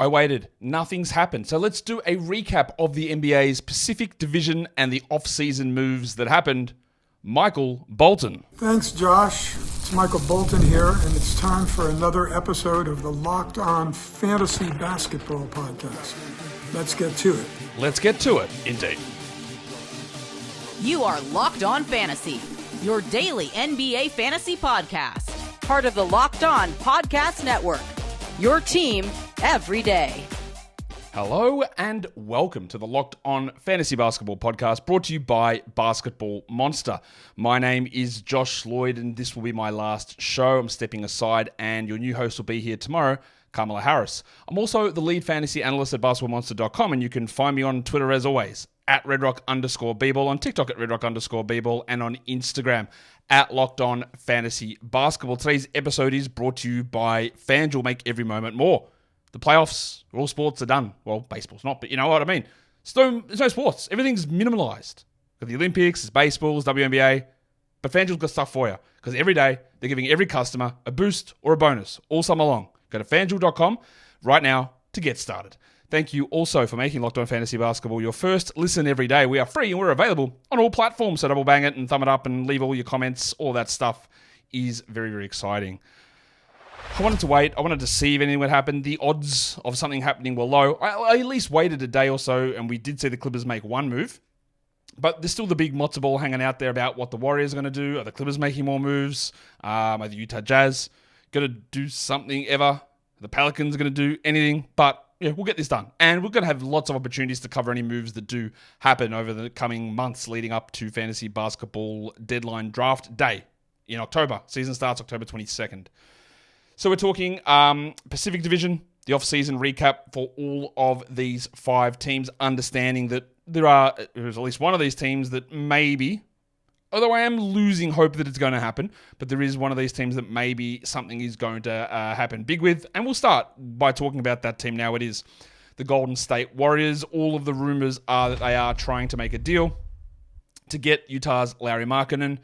I waited. Nothing's happened. So let's do a recap of the NBA's Pacific Division and the off-season moves that happened. Michael Bolton. Thanks, Josh. It's Michael Bolton here, and it's time for another episode of the Locked On Fantasy Basketball Podcast. Let's get to it. Let's get to it, indeed. You are Locked On Fantasy, your daily NBA fantasy podcast. Part of the Locked On Podcast Network, your team every day. Hello and welcome to the Locked On Fantasy Basketball Podcast, brought to you by Basketball Monster. My name is Josh Lloyd, and this will be my last show. I'm stepping aside, and your new host will be here tomorrow, Kamala Harris. I'm also the lead fantasy analyst at basketballmonster.com, and you can find me on Twitter as always, at redrock_bball, on TikTok at redrock_bball, and on Instagram at Locked On Fantasy Basketball. Today's episode is brought to you by FanDuel. Make every moment more. The playoffs, all sports are done. Well, baseball's not, but you know what I mean. There's no sports. Everything's minimalized. Got the Olympics, there's baseballs, WNBA, but FanDuel's got stuff for you because every day they're giving every customer a boost or a bonus all summer long. Go to FanDuel.com right now to get started. Thank you also for making Locked On Fantasy Basketball your first listen every day. We are free and we're available on all platforms, so double bang it and thumb it up and leave all your comments. All that stuff is very, very exciting. I wanted to wait. I wanted to see if anything would happen. The odds of something happening were low. I at least waited a day or so, and we did see the Clippers make one move. But there's still the big matzo ball hanging out there about what the Warriors are going to do. Are the Clippers making more moves? Are the Utah Jazz going to do something ever? Are the Pelicans going to do anything? But yeah, we'll get this done. And we're going to have lots of opportunities to cover any moves that do happen over the coming months leading up to Fantasy Basketball Deadline Draft Day in October. Season starts October 22nd. So we're talking Pacific Division, the off-season recap for all of these 5 teams, understanding that there's at least one of these teams that maybe, although I am losing hope that it's going to happen, but there is one of these teams that maybe something is going to happen big with. And we'll start by talking about that team now. It is the Golden State Warriors. All of the rumors are that they are trying to make a deal to get Utah's Lauri Markkanen.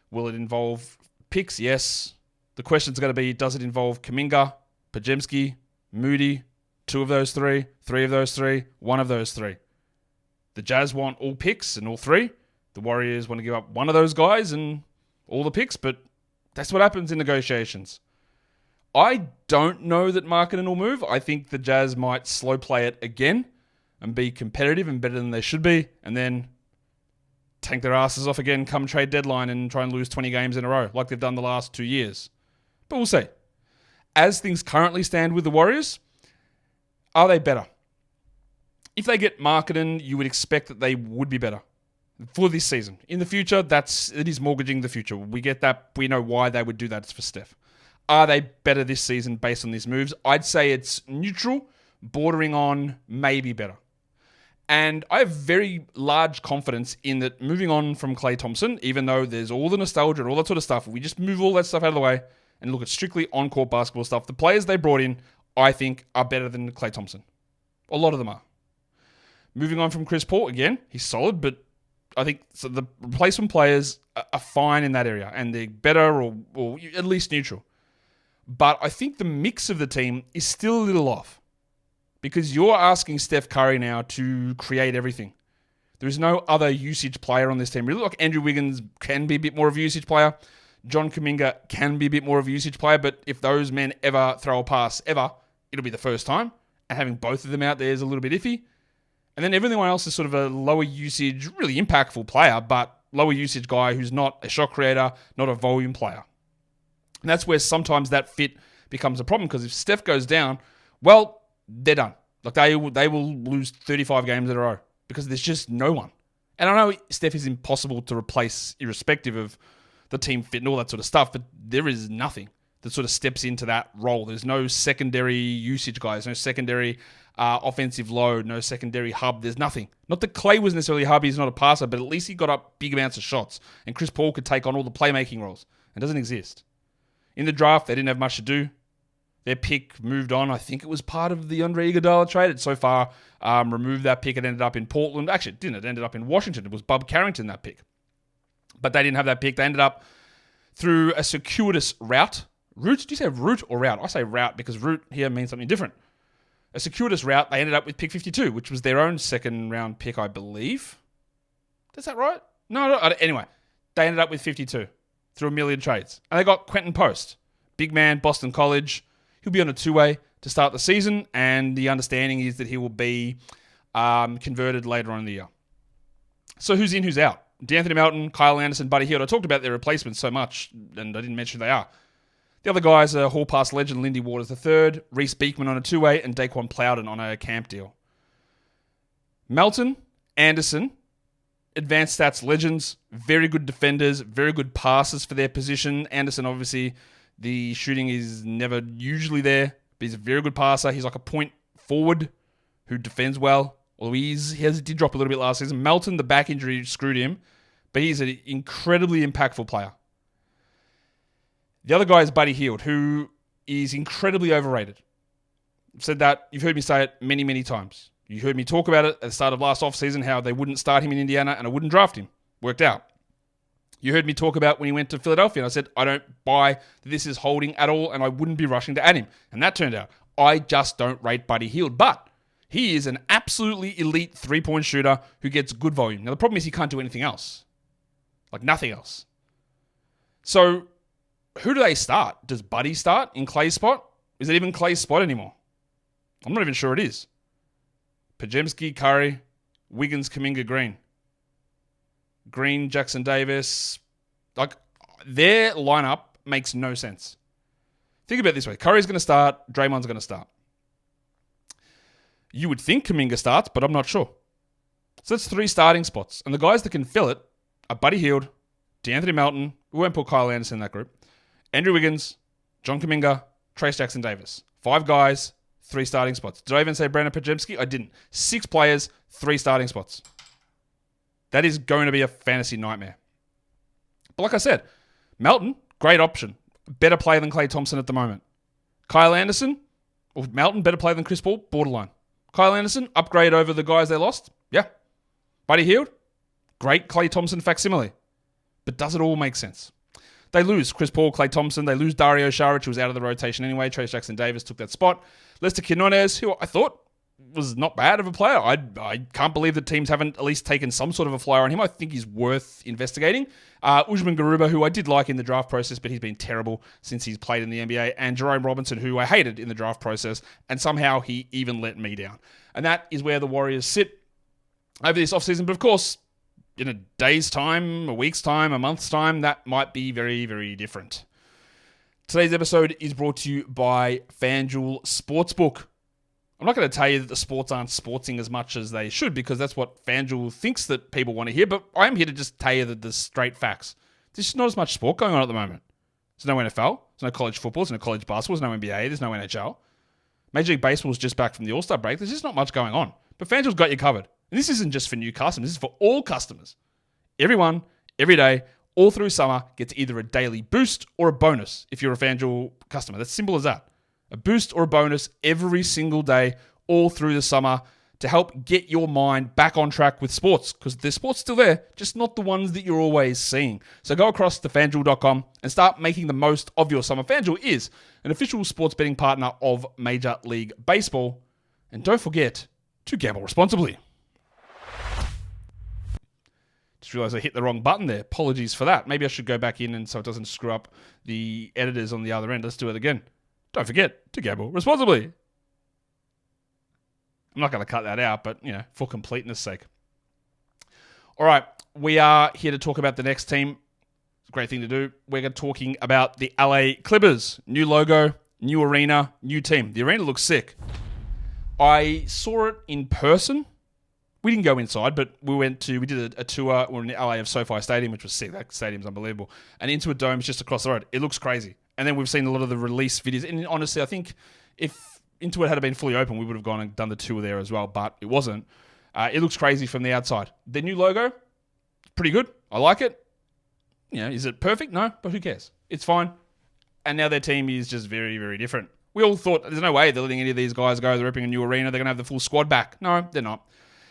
Will it involve picks? Yes. The question's going to be, does it involve Kuminga, Podziemski, Moody, 2 of those 3, 3 of those 3, 1 of those 3? The Jazz want all picks and all 3. The Warriors want to give up one of those guys and all the picks, but that's what happens in negotiations. I don't know that Markkanen will move. I think the Jazz might slow play it again and be competitive and better than they should be, and then tank their asses off again come trade deadline and try and lose 20 games in a row like they've done the last 2 years. But we'll see. As things currently stand with the Warriors, are they better? If they get Markkanen, you would expect that they would be better for this season. In the future, it is mortgaging the future. We get that. We know why they would do that. It's for Steph. Are they better this season based on these moves? I'd say it's neutral, bordering on maybe better. And I have very large confidence in that moving on from Klay Thompson, even though there's all the nostalgia and all that sort of stuff, we just move all that stuff out of the way and look at strictly on-court basketball stuff. The players they brought in, I think, are better than Klay Thompson. A lot of them are. Moving on from Chris Paul, again, he's solid, but I think so the replacement players are fine in that area, and they're better or at least neutral. But I think the mix of the team is still a little off because you're asking Steph Curry now to create everything. There's no other usage player on this team. Really, like Andrew Wiggins can be a bit more of a usage player. John Kuminga can be a bit more of a usage player, but if those men ever throw a pass, it'll be the first time. And having both of them out there is a little bit iffy. And then everyone else is sort of a lower usage, really impactful player, but lower usage guy who's not a shot creator, not a volume player. And that's where sometimes that fit becomes a problem, because if Steph goes down, well, they're done. Like they will lose 35 games in a row because there's just no one. And I know Steph is impossible to replace irrespective of the team fit and all that sort of stuff, but there is nothing that sort of steps into that role. There's no secondary usage guys, no secondary offensive load, no secondary hub. There's nothing. Not that Klay was necessarily a hub, he's not a passer, but at least he got up big amounts of shots. And Chris Paul could take on all the playmaking roles. It doesn't exist. In the draft, they didn't have much to do. Their pick moved on. I think it was part of the Andre Iguodala trade. It so far removed that pick. It ended up in Portland. Actually, it didn't. It ended up in Washington. It was Bub Carrington, that pick. But they didn't have that pick. They ended up through a circuitous route. Route? Do you say route or route? I say route because route here means something different. a circuitous route, they ended up with pick 52, which was their own second round pick, I believe. Is that right? No. Anyway, they ended up with 52 through a million trades. And they got Quentin Post, big man, Boston College. He'll be on a two-way to start the season, and the understanding is that he will be converted later on in the year. So who's in, who's out? D'Anthony Melton, Kyle Anderson, Buddy Hield. I talked about their replacements so much, and I didn't mention who they are. The other guys are Hall Pass legend Lindy Waters III, Reece Beekman on a two-way, and Daquan Plowden on a camp deal. Melton, Anderson, advanced stats legends, very good defenders, very good passers for their position. Anderson, obviously, the shooting is never usually there, but he's a very good passer. He's like a point forward who defends well. Although he did drop a little bit last season. Melton, the back injury screwed him, but he's an incredibly impactful player. The other guy is Buddy Hield, who is incredibly overrated. I've said that. You've heard me say it many, many times. You heard me talk about it at the start of last offseason, how they wouldn't start him in Indiana and I wouldn't draft him. Worked out. You heard me talk about when he went to Philadelphia, and I said, I don't buy that this is holding at all, and I wouldn't be rushing to add him. And that turned out. I just don't rate Buddy Hield, but he is an absolutely elite three-point shooter who gets good volume. Now, the problem is he can't do anything else. Like, nothing else. So, who do they start? Does Buddy start in Clay's spot? Is it even Clay's spot anymore? I'm not even sure it is. Podziemski, Curry, Wiggins, Kuminga, Green, Jackson Davis. Like, their lineup makes no sense. Think about it this way. Curry's going to start. Draymond's going to start. You would think Kuminga starts, but I'm not sure. So that's 3 starting spots. And the guys that can fill it are Buddy Hield, D'Anthony Melton, we won't put Kyle Anderson in that group, Andrew Wiggins, John Kuminga, Trace Jackson Davis. 5 guys, 3 starting spots. Did I even say Brandon Podziemski? I didn't. 6 players, 3 starting spots. That is going to be a fantasy nightmare. But like I said, Melton, great option. Better player than Klay Thompson at the moment. Kyle Anderson, or Melton, better player than Chris Paul? Borderline. Kyle Anderson, upgrade over the guys they lost? Yeah. Buddy Hield, great Klay Thompson facsimile. But does it all make sense? They lose Chris Paul, Klay Thompson. They lose Dario Saric, who was out of the rotation anyway. Trace Jackson Davis took that spot. Lester Quinones, who I thought was not bad of a player. I can't believe that teams haven't at least taken some sort of a flyer on him. I think he's worth investigating. Usman Garuba, who I did like in the draft process, but he's been terrible since he's played in the NBA. And Jerome Robinson, who I hated in the draft process, and somehow he even let me down. And that is where the Warriors sit over this offseason. But of course, in a day's time, a week's time, a month's time, that might be very, very different. Today's episode is brought to you by FanDuel Sportsbook. I'm not going to tell you that the sports aren't sportsing as much as they should, because that's what FanDuel thinks that people want to hear, but I'm here to just tell you that the straight facts. There's just not as much sport going on at the moment. There's no NFL, there's no college football, there's no college basketball, there's no NBA, there's no NHL. Major League Baseball is just back from the All-Star break. There's just not much going on. But FanDuel's got you covered. And this isn't just for new customers, this is for all customers. Everyone, every day, all through summer, gets either a daily boost or a bonus if you're a FanDuel customer. That's simple as that. A boost or a bonus every single day, all through the summer, to help get your mind back on track with sports. Because there's sports still there, just not the ones that you're always seeing. So go across to FanDuel.com and start making the most of your summer. FanDuel is an official sports betting partner of Major League Baseball. And don't forget to gamble responsibly. Just realized I hit the wrong button there. Apologies for that. Maybe I should go back in and so it doesn't screw up the editors on the other end. Let's do it again. Don't forget to gamble responsibly. I'm not going to cut that out, but, for completeness sake. All right, we are here to talk about the next team. It's a great thing to do. We're talking about the LA Clippers. New logo, new arena, new team. The arena looks sick. I saw it in person. We didn't go inside, but we did a tour. We're in the LA of SoFi Stadium, which was sick. That stadium's unbelievable. And Intuit Dome's just across the road. It looks crazy. And then we've seen a lot of the release videos. And honestly, I think if Intuit had been fully open, we would have gone and done the tour there as well, but it wasn't. It looks crazy from the outside. The new logo, pretty good. I like it. Is it perfect? No, but who cares? It's fine. And now their team is just very, very different. We all thought, there's no way they're letting any of these guys go. They're opening a new arena. They're going to have the full squad back. No, they're not.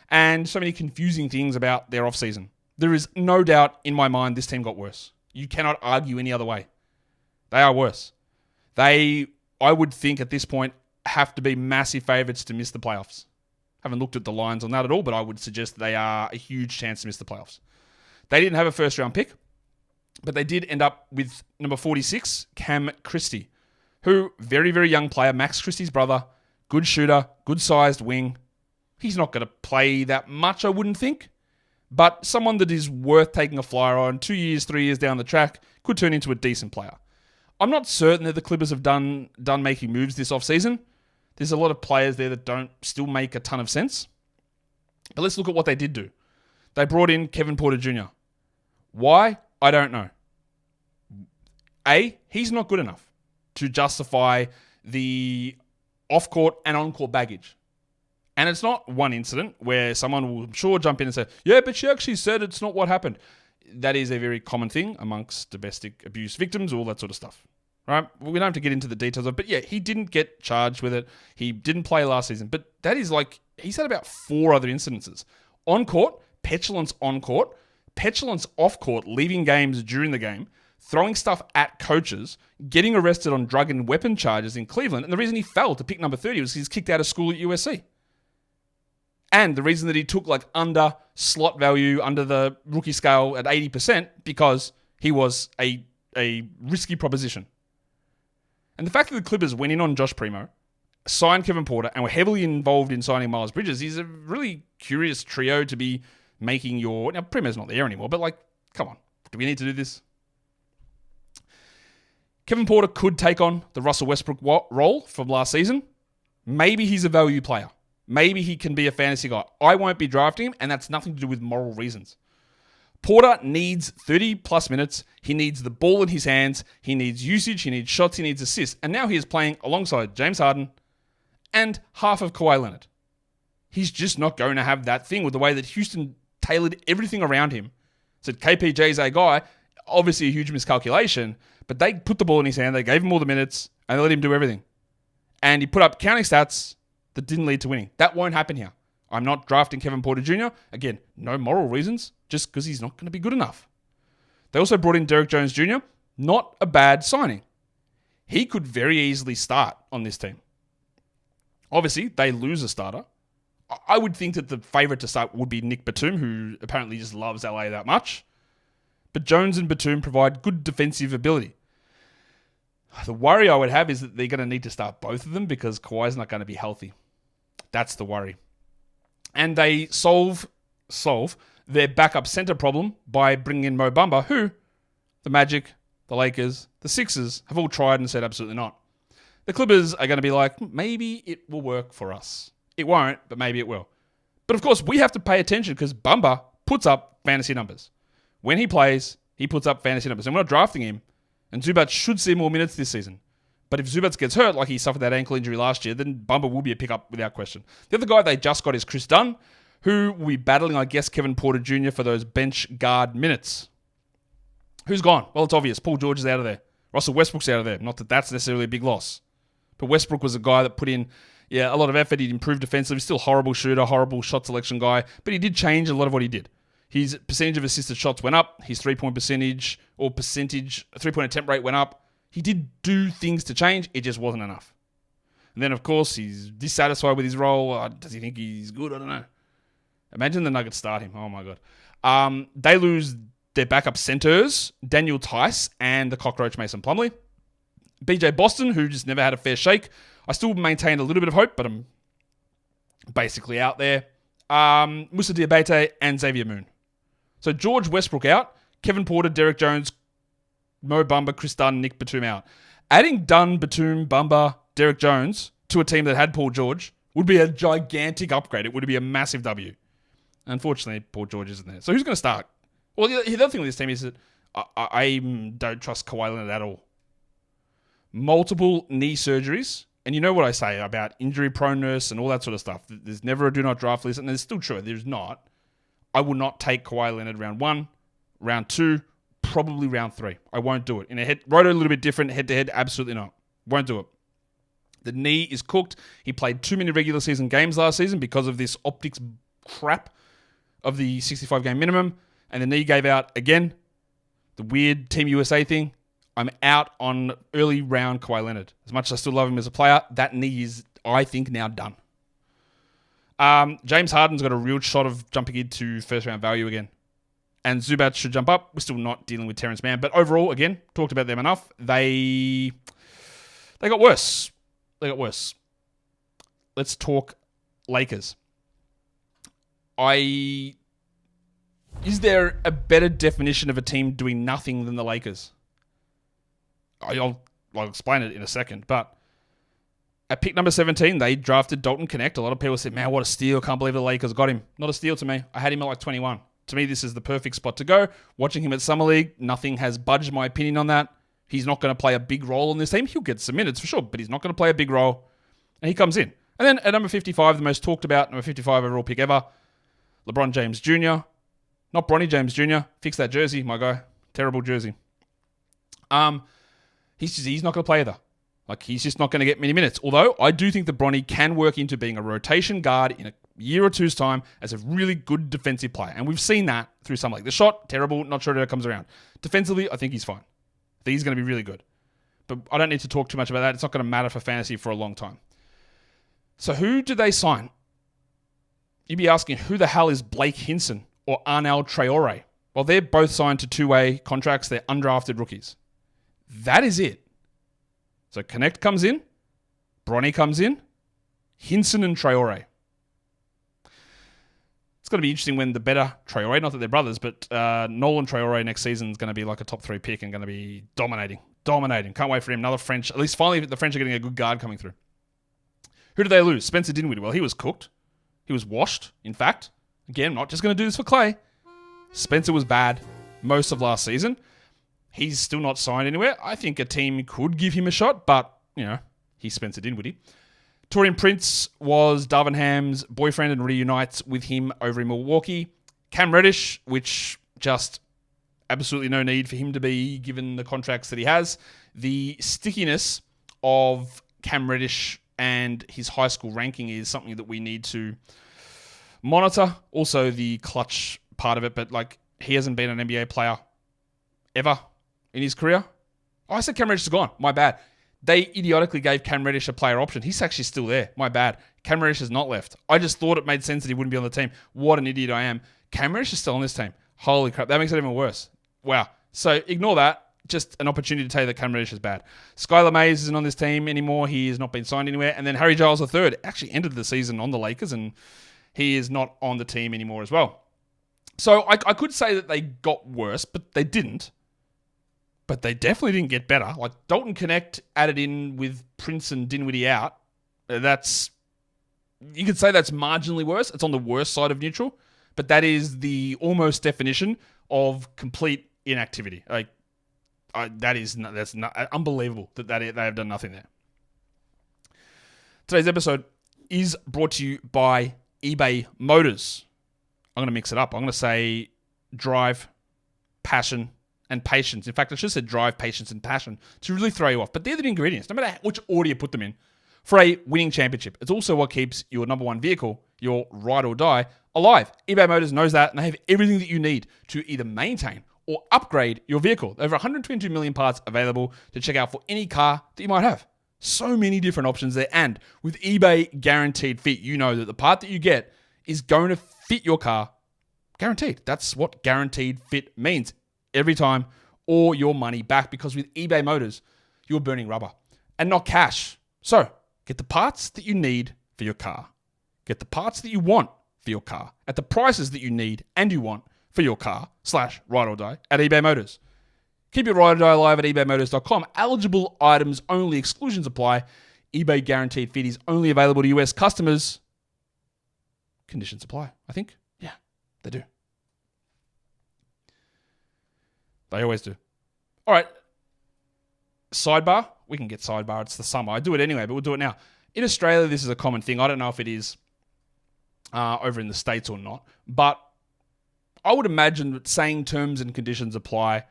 And so many confusing things about their offseason. There is no doubt in my mind this team got worse. You cannot argue any other way. They are worse. I would think at this point, have to be massive favourites to miss the playoffs. Haven't looked at the lines on that at all, but I would suggest they are a huge chance to miss the playoffs. They didn't have a first-round pick, but they did end up with number 46, Cam Christie, who, very, very young player, Max Christie's brother, good shooter, good-sized wing. He's not going to play that much, I wouldn't think, but someone that is worth taking a flyer on 2 years, 3 years down the track could turn into a decent player. I'm not certain that the Clippers have done making moves this offseason. There's a lot of players there that don't still make a ton of sense. But let's look at what they did do. They brought in Kevin Porter Jr. Why? I don't know. A, he's not good enough to justify the off-court and on-court baggage. And it's not one incident where someone will, I'm sure, jump in and say, yeah, but she actually said it's not what happened. That is a very common thing amongst domestic abuse victims, all that sort of stuff. Right? We don't have to get into the details of it, but yeah, he didn't get charged with it. He didn't play last season, but that is like, he's had about 4 other incidences. On-court, petulance on-court, petulance off-court, leaving games during the game, throwing stuff at coaches, getting arrested on drug and weapon charges in Cleveland, and the reason he fell to pick number 30 was he's kicked out of school at USC. And the reason that he took like under slot value, under the rookie scale at 80%, because he was a risky proposition. And the fact that the Clippers went in on Josh Primo, signed Kevin Porter, and were heavily involved in signing Miles Bridges is a really curious trio to be making your... Now, Primo's not there anymore, but like, come on. Do we need to do this? Kevin Porter could take on the Russell Westbrook role from last season. Maybe he's a value player. Maybe he can be a fantasy guy. I won't be drafting him, and that's nothing to do with moral reasons. Porter needs 30-plus minutes. He needs the ball in his hands. He needs usage. He needs shots. He needs assists. And now he is playing alongside James Harden and half of Kawhi Leonard. He's just not going to have that thing with the way that Houston tailored everything around him. Said KPJ's a guy, obviously a huge miscalculation, but they put the ball in his hand. They gave him all the minutes, and they let him do everything. And he put up counting stats that didn't lead to winning. That won't happen here. I'm not drafting Kevin Porter Jr. Again, no moral reasons, just because he's not going to be good enough. They also brought in Derrick Jones Jr. Not a bad signing. He could very easily start on this team. Obviously, they lose a starter. I would think that the favourite to start would be Nick Batum, who apparently just loves LA that much. But Jones and Batum provide good defensive ability. The worry I would have is that they're going to need to start both of them because Kawhi's not going to be healthy. That's the worry. And they solve their backup center problem by bringing in Mo Bamba, who the Magic, the Lakers, the Sixers have all tried and said absolutely not. The Clippers are going to be like, maybe it will work for us. It won't, but maybe it will. But of course, we have to pay attention because Bamba puts up fantasy numbers. When he plays, he puts up fantasy numbers. And we're not drafting him. And Zubac should see more minutes this season. But if Zubac gets hurt, like he suffered that ankle injury last year, then Bamba will be a pickup without question. The other guy they just got is Chris Dunn, who will be battling, I guess, Kevin Porter Jr. for those bench guard minutes. Who's gone? Well, it's obvious. Paul George is out of there. Russell Westbrook's out of there. Not that that's necessarily a big loss. But Westbrook was a guy that put in, a lot of effort. He'd improved defensively. Still horrible shooter, horrible shot selection guy. But he did change a lot of what he did. His percentage of assisted shots went up. His three-point attempt rate went up. He did do things to change. It just wasn't enough. And then, of course, he's dissatisfied with his role. Does he think he's good? I don't know. Imagine the Nuggets start him. Oh, my God. They lose their backup centers, Daniel Tice and the cockroach Mason Plumlee. BJ Boston, who just never had a fair shake. I still maintain a little bit of hope, but I'm basically out there. Moussa Diabate and Xavier Moon. So George Westbrook out. Kevin Porter, Derrick Jones, Mo Bamba, Chris Dunn, Nick Batum out. Adding Dunn, Batum, Bamba, Derrick Jones to a team that had Paul George would be a gigantic upgrade. It would be a massive W. Unfortunately, Paul George isn't there. So who's going to start? Well, the other thing with this team is that I don't trust Kawhi Leonard at all. Multiple knee surgeries. And you know what I say about injury proneness and all that sort of stuff. There's never a do not draft list. And it's still true. There's not. I will not take Kawhi Leonard round 1, round 2, probably round 3. I won't do it. In a roto, a little bit different. Head-to-head, absolutely not. Won't do it. The knee is cooked. He played too many regular season games last season because of this optics crap of the 65-game minimum. And the knee gave out again. The weird Team USA thing. I'm out on early round Kawhi Leonard. As much as I still love him as a player, that knee is I think, now done. James Harden's got a real shot of jumping into first-round value again. And Zubac should jump up. We're still not dealing with Terrence Mann. But overall, again, talked about them enough. They got worse. Let's talk Lakers. Is there a better definition of a team doing nothing than the Lakers? I'll explain it in a second. But at pick number 17, they drafted Dalton Connect. A lot of people said, man, what a steal. Can't believe the Lakers got him. Not a steal to me. I had him at like 21. To me, this is the perfect spot to go. Watching him at Summer League, nothing has budged my opinion on that. He's not going to play a big role in this team. He'll get some minutes for sure, but he's not going to play a big role. And he comes in. And then at number 55, the most talked about, number 55 overall pick ever, LeBron James Jr. Not Bronny James Jr. Fix that jersey, my guy. Terrible jersey. He's not going to play either. Like, he's just not going to get many minutes. Although, I do think that Bronny can work into being a rotation guard in a year or two's time as a really good defensive player. And we've seen that through some like the shot, terrible, not sure if it comes around. Defensively, I think he's fine. I think he's going to be really good. But I don't need to talk too much about that. It's not going to matter for fantasy for a long time. So who did they sign? You'd be asking, who the hell is Blake Hinson or Arnel Traore? Well, they're both signed to two-way contracts. They're undrafted rookies. That is it. So Connect comes in, Bronny comes in, Hinson and Traore. It's going to be interesting when the better Traore, not that they're brothers, but Nolan Traore next season is going to be like a top 3 pick and going to be dominating. Can't wait for him. Another French. At least finally the French are getting a good guard coming through. Who did they lose? Spencer Dinwiddie. Well, he was cooked. He was washed, in fact. Again, I'm not just going to do this for Clay. Spencer was bad most of last season. He's still not signed anywhere. I think a team could give him a shot, but, he's Spencer Dinwiddie. Taurean Prince was Darvin Ham's boyfriend and reunites with him over in Milwaukee. Cam Reddish, which just absolutely no need for him to be given the contracts that he has. The stickiness of Cam Reddish and his high school ranking is something that we need to monitor. Also the clutch part of it, but he hasn't been an NBA player ever in his career. Oh, I said Cam Reddish is gone. My bad. They idiotically gave Cam Reddish a player option. He's actually still there. My bad. Cam Reddish has not left. I just thought it made sense that he wouldn't be on the team. What an idiot I am. Cam Reddish is still on this team. Holy crap. That makes it even worse. Wow. So ignore that. Just an opportunity to tell you that Cam Reddish is bad. Skylar Mays isn't on this team anymore. He has not been signed anywhere. And then Harry Giles III actually ended the season on the Lakers, and he is not on the team anymore as well. So I could say that they got worse, but they didn't. But they definitely didn't get better. Like Dalton Connect added in with Prince and Dinwiddie out. You could say that's marginally worse. It's on the worst side of neutral, but that is the almost definition of complete inactivity. That's unbelievable that they have done nothing there. Today's episode is brought to you by eBay Motors. I'm going to mix it up. I'm going to say drive, passion, and patience. In fact, I should have said drive, patience, and passion to really throw you off. But they're the ingredients, no matter which order you put them in, for a winning championship. It's also what keeps your number one vehicle, your ride or die, alive. eBay Motors knows that, and they have everything that you need to either maintain or upgrade your vehicle. Over 122 million parts available to check out for any car that you might have. So many different options there. And with eBay Guaranteed Fit, you know that the part that you get is going to fit your car guaranteed. That's what Guaranteed Fit means. Every time, or your money back, because with eBay Motors, you're burning rubber and not cash. So get the parts that you need for your car. Get the parts that you want for your car at the prices that you need and you want for your car / ride or die at eBay Motors. Keep your ride or die alive at ebaymotors.com. Eligible items only. Exclusions apply. eBay Guaranteed Fit is only available to US customers. Conditions apply, I think. Yeah, they do. They always do. All right. Sidebar. We can get sidebar. It's the summer. I do it anyway, but we'll do it now. In Australia, this is a common thing. I don't know if it is over in the States or not, but I would imagine that saying terms and conditions apply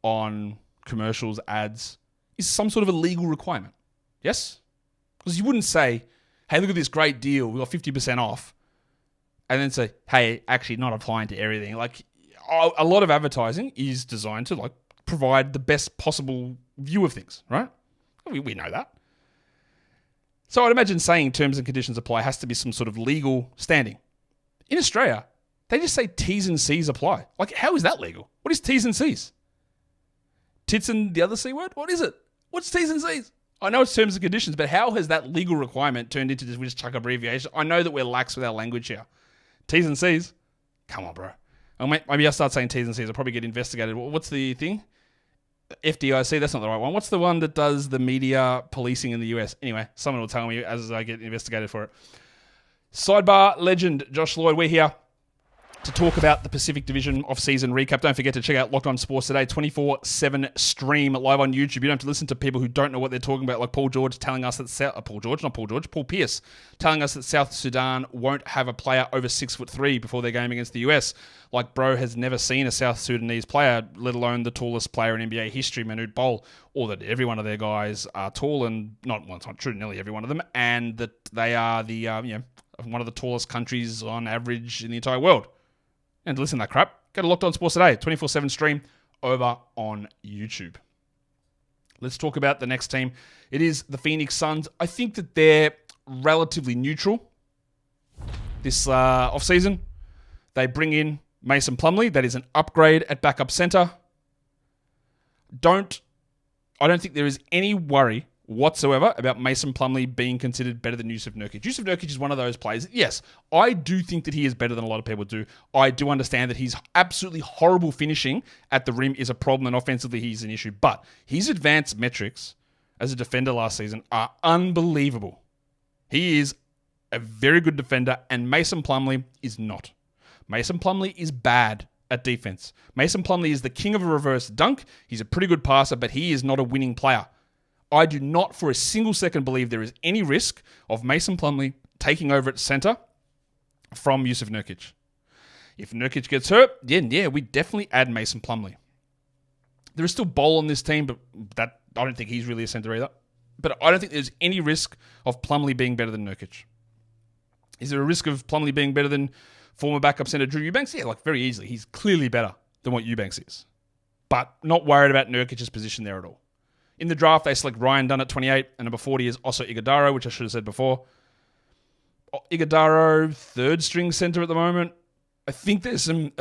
on commercials, ads, is some sort of a legal requirement. Yes? Because you wouldn't say, hey, look at this great deal. We got 50% off. And then say, hey, actually not applying to everything. A lot of advertising is designed to provide the best possible view of things, right? We know that. So I'd imagine saying terms and conditions apply has to be some sort of legal standing. In Australia, they just say T's and C's apply. Like, how is that legal? What is T's and C's? Tits and the other C word? What is it? What's T's and C's? I know it's terms and conditions, but how has that legal requirement turned into we just chuck abbreviation? I know that we're lax with our language here. T's and C's? Come on, bro. Maybe I'll start saying T's and C's. I'll probably get investigated. What's the thing? FDIC? That's not the right one. What's the one that does the media policing in the US? Anyway, someone will tell me as I get investigated for it. Sidebar legend, Josh Lloyd. We're here to talk about the Pacific Division off-season recap. Don't forget to check out Locked On Sports today, 24/7 stream live on YouTube. You don't have to listen to people who don't know what they're talking about, like Paul Pierce telling us that South Sudan won't have a player over 6'3" before their game against the US. Like, bro has never seen a South Sudanese player, let alone the tallest player in NBA history, Manute Bol, or that every one of their guys are tall, and it's not true, nearly every one of them, and that they are the one of the tallest countries on average in the entire world. And to listen to that crap, go to Locked On Sports today, 24/7 stream over on YouTube. Let's talk about the next team. It is the Phoenix Suns. I think that they're relatively neutral this offseason. They bring in Mason Plumlee. That is an upgrade at backup center. I don't think there is any worry whatsoever about Mason Plumlee being considered better than Jusuf Nurkic. Jusuf Nurkic is one of those players. Yes, I do think that he is better than a lot of people do. I do understand that his absolutely horrible finishing at the rim is a problem, and offensively he's an issue. But his advanced metrics as a defender last season are unbelievable. He is a very good defender, and Mason Plumlee is not. Mason Plumlee is bad at defense. Mason Plumlee is the king of a reverse dunk. He's a pretty good passer, but he is not a winning player. I do not for a single second believe there is any risk of Mason Plumlee taking over at center from Jusuf Nurkic. If Nurkic gets hurt, then we definitely add Mason Plumlee. There is still Bol on this team, but I don't think he's really a center either. But I don't think there's any risk of Plumlee being better than Nurkic. Is there a risk of Plumlee being better than former backup center Drew Eubanks? Yeah, very easily. He's clearly better than what Eubanks is. But not worried about Nurkic's position there at all. In the draft, they select Ryan Dunn at 28, and number 40 is Oso Ighodaro, which I should have said before. Ighodaro, third string center at the moment. I think there's some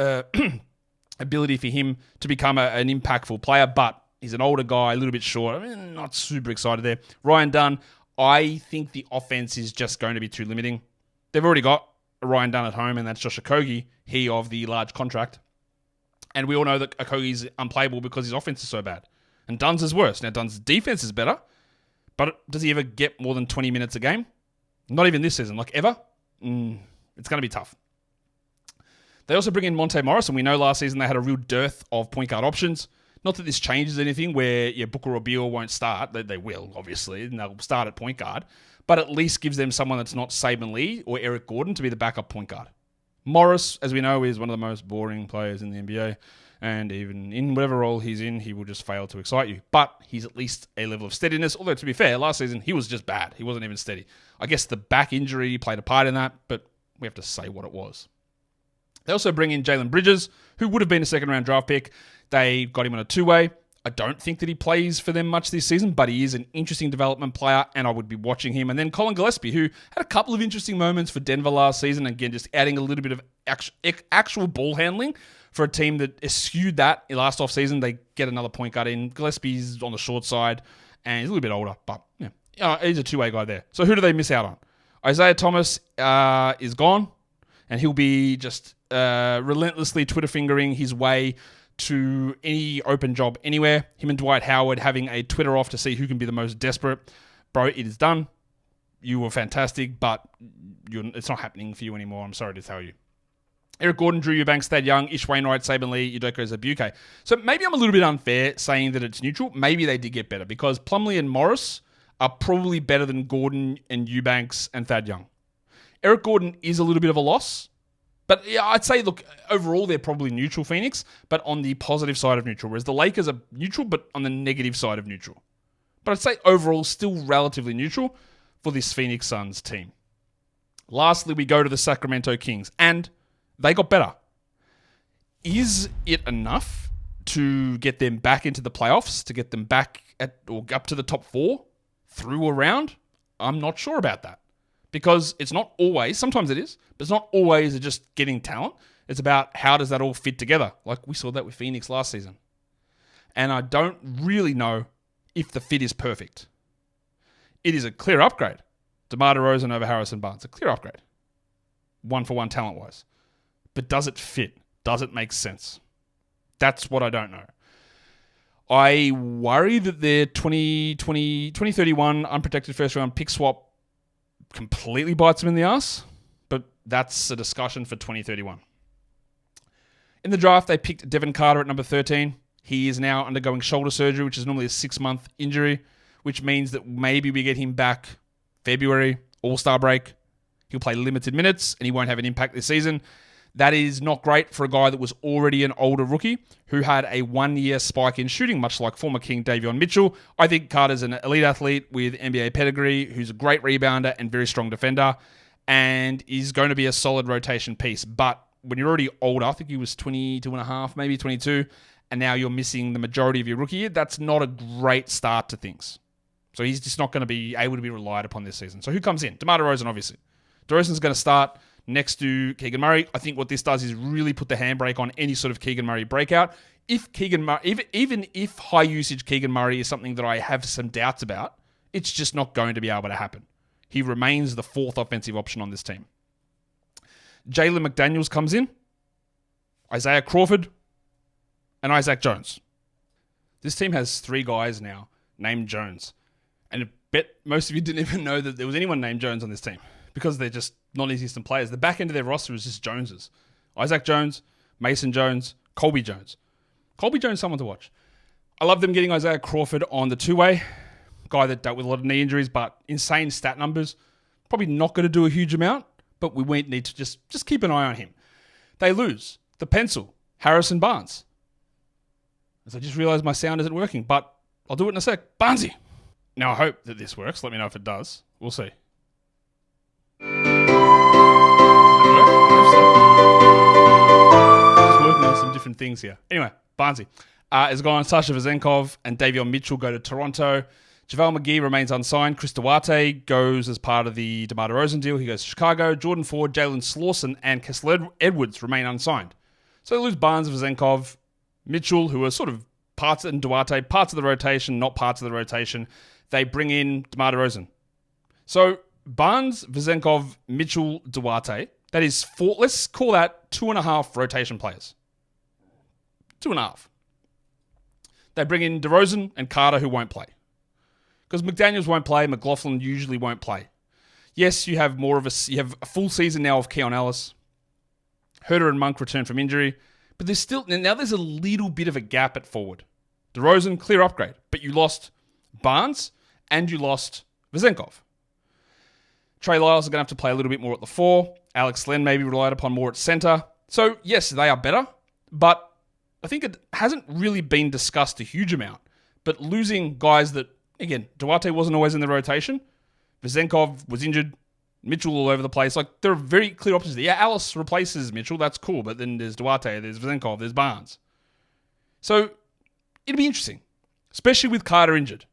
ability for him to become an impactful player, but he's an older guy, a little bit short. Not super excited there. Ryan Dunn, I think the offense is just going to be too limiting. They've already got Ryan Dunn at home, and that's Josh Okogie, he of the large contract. And we all know that Okogie's unplayable because his offense is so bad. And Dunn's is worse. Now, Dunn's defense is better, but does he ever get more than 20 minutes a game? Not even this season. Ever? It's going to be tough. They also bring in Monte Morris, and we know last season they had a real dearth of point guard options. Not that this changes anything where Booker or Beal won't start. They will, obviously, and they'll start at point guard. But at least gives them someone that's not Saban Lee or Eric Gordon to be the backup point guard. Morris, as we know, is one of the most boring players in the NBA. And even in whatever role he's in, he will just fail to excite you. But he's at least a level of steadiness. Although, to be fair, last season, he was just bad. He wasn't even steady. I guess the back injury played a part in that, but we have to say what it was. They also bring in Jalen Bridges, who would have been a second-round draft pick. They got him on a two-way. I don't think that he plays for them much this season, but he is an interesting development player, and I would be watching him. And then Colin Gillespie, who had a couple of interesting moments for Denver last season. Again, just adding a little bit of actual ball handling for a team that eschewed that last offseason. They get another point guard in. Gillespie's on the short side, and he's a little bit older, but he's a two-way guy there. So who do they miss out on? Isaiah Thomas is gone, and he'll be just relentlessly Twitter fingering his way to any open job anywhere. Him and Dwight Howard having a Twitter off to see who can be the most desperate. Bro, it is done. You were fantastic, but it's not happening for you anymore. I'm sorry to tell you. Eric Gordon, Drew Eubanks, Thad Young, Ish Wainwright, Saban Lee, Udoka Azubuike. So maybe I'm a little bit unfair saying that it's neutral. Maybe they did get better because Plumlee and Morris are probably better than Gordon and Eubanks and Thad Young. Eric Gordon is a little bit of a loss. But yeah, I'd say, look, overall, they're probably neutral, Phoenix, but on the positive side of neutral, whereas the Lakers are neutral, but on the negative side of neutral. But I'd say overall, still relatively neutral for this Phoenix Suns team. Lastly, we go to the Sacramento Kings, and they got better. Is it enough to get them back into the playoffs, to get them back at or up to the top four through a round? I'm not sure about that. Because it's not always, sometimes it is, but it's not always just getting talent. It's about how does that all fit together. Like we saw that with Phoenix last season. And I don't really know if the fit is perfect. It is a clear upgrade. DeMar DeRozan over Harrison Barnes. A clear upgrade. 1-for-1 talent-wise. But does it fit? Does it make sense? That's what I don't know. I worry that their 2031 unprotected first-round pick swap completely bites them in the ass, but that's a discussion for 2031. In the draft, they picked Devin Carter at number 13. He is now undergoing shoulder surgery, which is normally a 6-month injury, which means that maybe we get him back February, All-Star break. He'll play limited minutes, and he won't have an impact this season. That is not great for a guy that was already an older rookie who had a 1-year spike in shooting, much like former King Davion Mitchell. I think Carter's an elite athlete with NBA pedigree, who's a great rebounder and very strong defender, and is going to be a solid rotation piece. But when you're already older, I think he was 22 and a half, maybe 22, and now you're missing the majority of your rookie year, that's not a great start to things. So he's just not going to be able to be relied upon this season. So who comes in? DeMar DeRozan, obviously. DeRozan's going to start next to Keegan Murray. I think what this does is really put the handbrake on any sort of Keegan Murray breakout. If Keegan Murray, even if high usage Keegan Murray is something that I have some doubts about, it's just not going to be able to happen. He remains the 4th offensive option on this team. Jalen McDaniels comes in, Isaiah Crawford, and Isaac Jones. This team has 3 guys now named Jones. And I bet most of you didn't even know that there was anyone named Jones on this team because they're just non-existent players. The back end of their roster is just Joneses. Isaac Jones, Mason Jones, Colby Jones. Colby Jones, someone to watch. I love them getting Isaiah Crawford on the 2-way. Guy that dealt with a lot of knee injuries, but insane stat numbers. Probably not going to do a huge amount, but we need to just keep an eye on him. They lose the pencil, Harrison Barnes. As I just realized my sound isn't working, but I'll do it in a sec. Barnesy. Now I hope that this works. Let me know if it does. We'll see. Just working on some different things here. Anyway, Barnesy is gone. Sasha Vezenkov and Davion Mitchell go to Toronto. JaVale McGee remains unsigned. Chris Duarte goes as part of the DeMar DeRozan deal. He goes to Chicago. Jordan Ford, Jalen Slauson, and Kessler Edwards remain unsigned. So they lose Barnes, Vezenkov, Mitchell, who are sort of parts, and Duarte, parts of the rotation, not parts of the rotation. They bring in DeMar DeRozan. So Barnes, Vezenkov, Mitchell, Duarte, that is 4, let's call that 2.5 rotation players. 2.5. They bring in DeRozan and Carter, who won't play. Because McDaniels won't play, McLaughlin usually won't play. Yes, you have you have a full season now of Keon Ellis. Herter and Monk return from injury. But there's a little bit of a gap at forward. DeRozan, clear upgrade. But you lost Barnes and you lost Vezenkov. Trey Lyles is going to have to play a little bit more at the 4. Alex Len maybe relied upon more at center. So, yes, they are better. But I think it hasn't really been discussed a huge amount. But losing guys that, again, Duarte wasn't always in the rotation. Vezenkov was injured. Mitchell all over the place. Like, there are very clear options there. Yeah, Alice replaces Mitchell. That's cool. But then there's Duarte, there's Vezenkov, there's Barnes. So, it'll be interesting. Especially with Carter injured.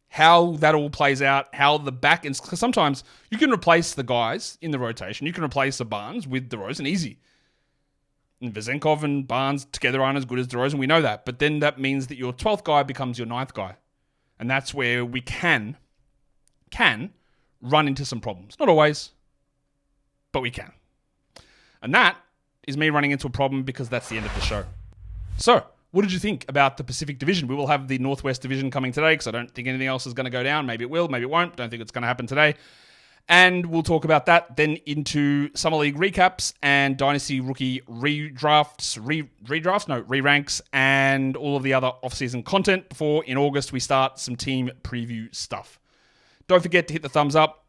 How that all plays out. How the back ends. Because sometimes you can replace the guys in the rotation. You can replace the Barnes with DeRozan. Easy. And Vezenkov and Barnes together aren't as good as DeRozan. We know that. But then that means that your 12th guy becomes your 9th guy. And that's where we can run into some problems. Not always, but we can. And that is me running into a problem because that's the end of the show. So, what did you think about the Pacific Division? We will have the Northwest Division coming today because I don't think anything else is going to go down. Maybe it will, maybe it won't. Don't think it's going to happen today. And we'll talk about that, then into Summer League recaps and Dynasty Rookie re-ranks, and all of the other off-season content before, in August, we start some team preview stuff. Don't forget to hit the thumbs up.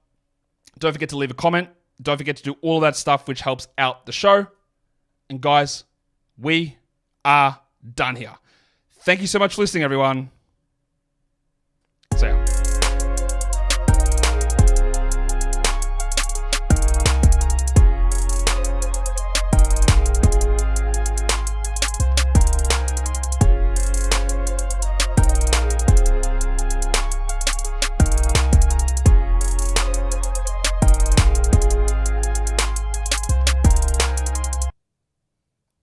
Don't forget to leave a comment. Don't forget to do all that stuff which helps out the show. And guys, we are done here. Thank you so much for listening, everyone.